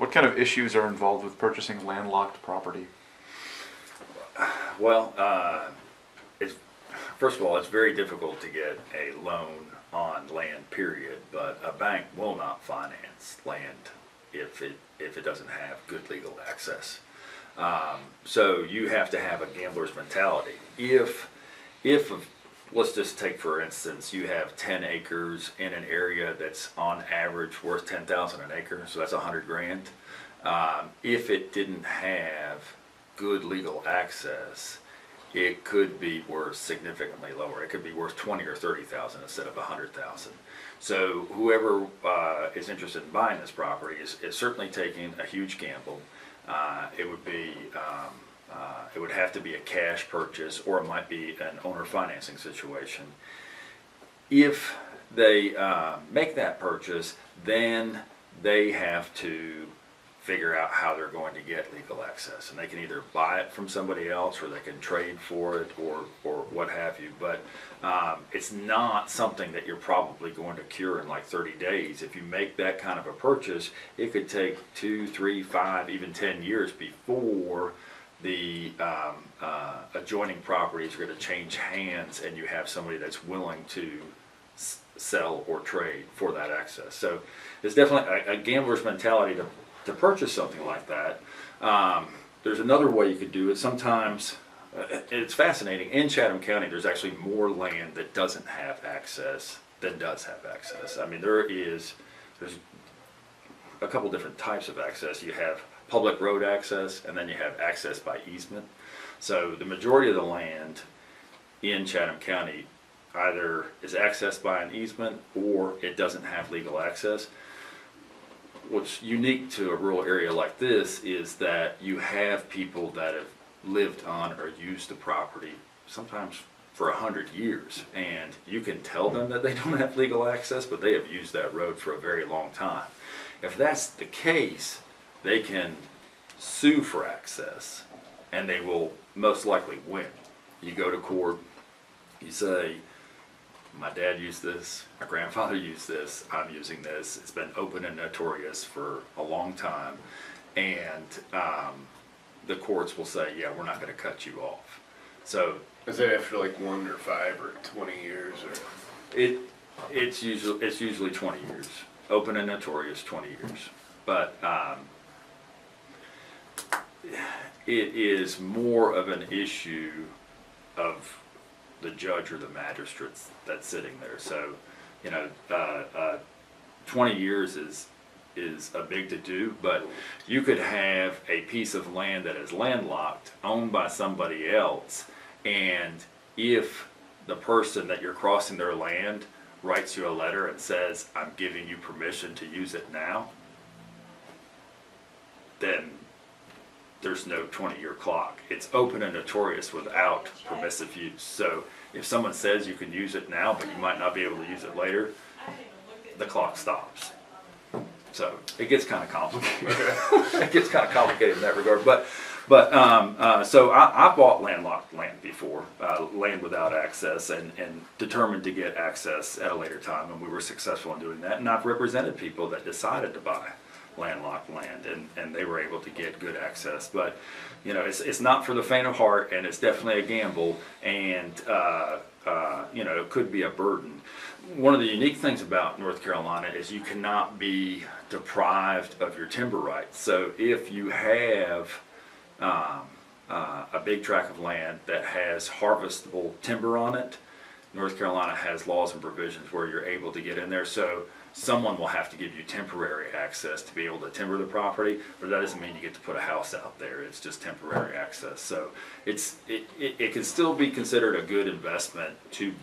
What kind of issues are involved with purchasing landlocked property? Well, first of all, it's very difficult to get a loan on land, period, but a bank will not finance land if it doesn't have good legal access. So you have to have a gambler's mentality. If let's just take for instance, you have 10 acres in an area that's on average worth 10,000 an acre, so that's 100 grand. If it didn't have good legal access, it could be worth significantly lower. It could be worth 20 or 30,000 instead of 100,000. So whoever is interested in buying this property is certainly taking a huge gamble. It would have to be a cash purchase, or it might be an owner financing situation. If they make that purchase, then they have to figure out how they're going to get legal access, and they can either buy it from somebody else, or they can trade for it, or what have you. But it's not something that you're probably going to cure in like 30 days. If you make that kind of a purchase, it could take 2, 3, 5, even 10 years before the adjoining properties are going to change hands, and you have somebody that's willing to sell or trade for that access. So it's definitely a gambler's mentality to purchase something like that. There's another way you could do it. Sometimes, it's fascinating, in Chatham County there's actually more land that doesn't have access than does have access. I mean, there's a couple different types of access. You have public road access, and then you have access by easement. So the majority of the land in Chatham County either is accessed by an easement, or it doesn't have legal access. What's unique to a rural area like this is that you have people that have lived on or used the property sometimes for 100 years, and you can tell them that they don't have legal access, but they have used that road for a very long time. If that's the case, they can sue for access, and they will most likely win. You go to court, you say, my dad used this, my grandfather used this, I'm using this, it's been open and notorious for a long time, and the courts will say, yeah, we're not going to cut you off. So is that after like 1 or 5 or 20 years, or? It's usually 20 years. Open and notorious, 20 years. But it is more of an issue of the judge or the magistrate that's sitting there. So, 20 years is a big to do, but you could have a piece of land that is landlocked, owned by somebody else, and if the person that you're crossing their land writes you a letter and says, I'm giving you permission to use it now, then there's no 20-year clock. It's open and notorious without permissive use. So if someone says you can use it now, but you might not be able to use it later, the clock stops. So it gets kind of complicated. It gets kind of complicated in that regard. So I bought landlocked land before, land without access, and determined to get access at a later time, and we were successful in doing that. And I've represented people that decided to buy landlocked land, and they were able to get good access. But it's not for the faint of heart, and it's definitely a gamble, and it could be a burden. One of the unique things about North Carolina is you cannot be deprived of your timber rights. So if you have a big tract of land that has harvestable timber on it, North Carolina has laws and provisions where you're able to get in there. So someone will have to give you temporary access to be able to timber the property, but that doesn't mean you get to put a house out there. It's just temporary access. So it can still be considered a good investment to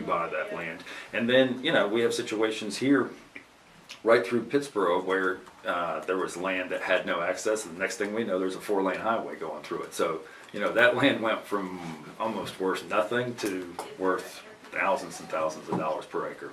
buy that land. And then we have situations here right through Pittsburgh where there was land that had no access, and the next thing we know, there's a 4-lane highway going through it. So that land went from almost worth nothing to worth thousands and thousands of dollars per acre.